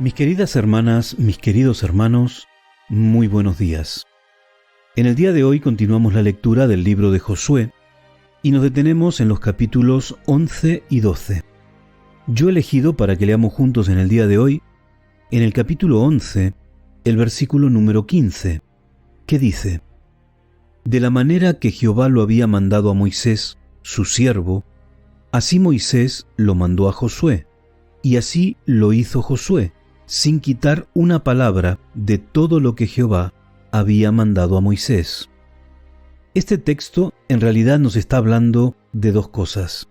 Mis queridas hermanas, mis queridos hermanos, muy buenos días. En el día de hoy continuamos la lectura del libro de Josué y nos detenemos en los capítulos 11 y 12. Yo he elegido para que leamos juntos en el día de hoy, en el capítulo 11, el versículo número 15, que dice: De la manera que Jehová lo había mandado a Moisés, su siervo, así Moisés lo mandó a Josué, y así lo hizo Josué, sin quitar una palabra de todo lo que Jehová había mandado a Moisés. Este texto en realidad nos está hablando de dos cosas.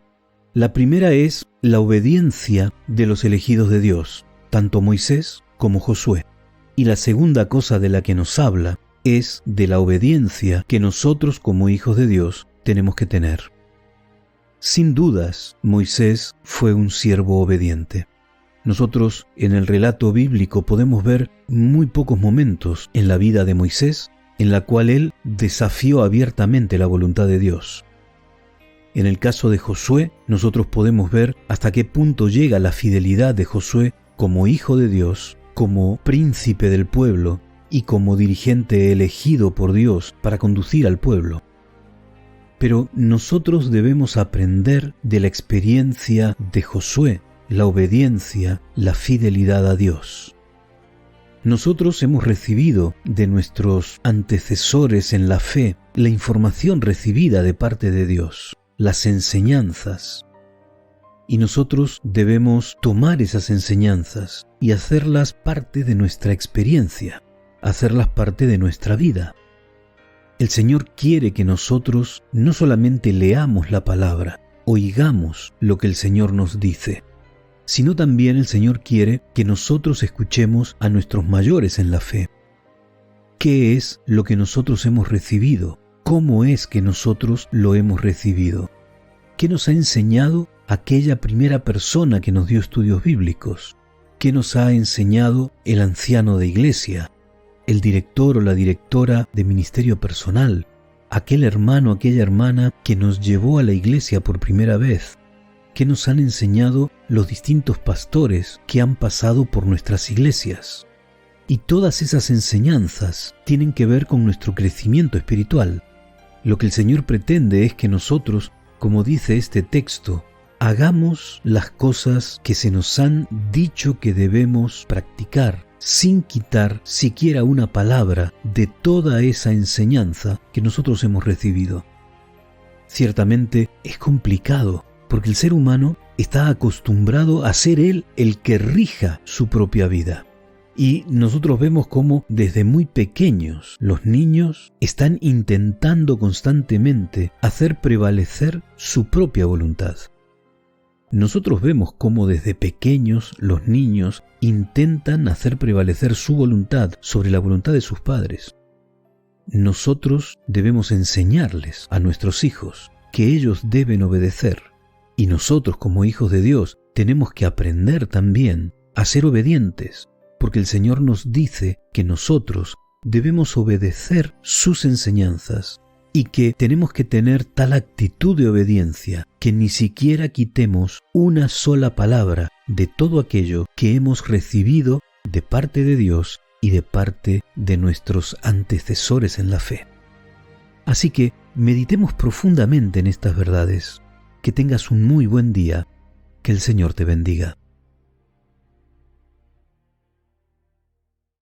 La primera es la obediencia de los elegidos de Dios, tanto Moisés como Josué. Y la segunda cosa de la que nos habla es de la obediencia que nosotros como hijos de Dios tenemos que tener. Sin dudas, Moisés fue un siervo obediente. Nosotros en el relato bíblico podemos ver muy pocos momentos en la vida de Moisés en la cual él desafió abiertamente la voluntad de Dios. En el caso de Josué, nosotros podemos ver hasta qué punto llega la fidelidad de Josué como hijo de Dios, como príncipe del pueblo y como dirigente elegido por Dios para conducir al pueblo. Pero nosotros debemos aprender de la experiencia de Josué, la obediencia, la fidelidad a Dios. Nosotros hemos recibido de nuestros antecesores en la fe la información recibida de parte de Dios, las enseñanzas. Y nosotros debemos tomar esas enseñanzas y hacerlas parte de nuestra experiencia, hacerlas parte de nuestra vida. El Señor quiere que nosotros no solamente leamos la palabra, oigamos lo que el Señor nos dice, sino también el Señor quiere que nosotros escuchemos a nuestros mayores en la fe. ¿Qué es lo que nosotros hemos recibido? ¿Cómo es que nosotros lo hemos recibido? ¿Qué nos ha enseñado aquella primera persona que nos dio estudios bíblicos? ¿Qué nos ha enseñado el anciano de iglesia, el director o la directora de ministerio personal, aquel hermano, aquella hermana que nos llevó a la iglesia por primera vez? ¿Qué nos han enseñado los distintos pastores que han pasado por nuestras iglesias? Y todas esas enseñanzas tienen que ver con nuestro crecimiento espiritual. Lo que el Señor pretende es que nosotros, como dice este texto, hagamos las cosas que se nos han dicho que debemos practicar, sin quitar siquiera una palabra de toda esa enseñanza que nosotros hemos recibido. Ciertamente es complicado, porque el ser humano está acostumbrado a ser él el que rija su propia vida. Y nosotros vemos cómo desde muy pequeños los niños están intentando constantemente hacer prevalecer su propia voluntad. Nosotros vemos cómo desde pequeños los niños intentan hacer prevalecer su voluntad sobre la voluntad de sus padres. Nosotros debemos enseñarles a nuestros hijos que ellos deben obedecer. Y nosotros como hijos de Dios tenemos que aprender también a ser obedientes, porque el Señor nos dice que nosotros debemos obedecer sus enseñanzas y que tenemos que tener tal actitud de obediencia que ni siquiera quitemos una sola palabra de todo aquello que hemos recibido de parte de Dios y de parte de nuestros antecesores en la fe. Así que meditemos profundamente en estas verdades. Que tengas un muy buen día. Que el Señor te bendiga.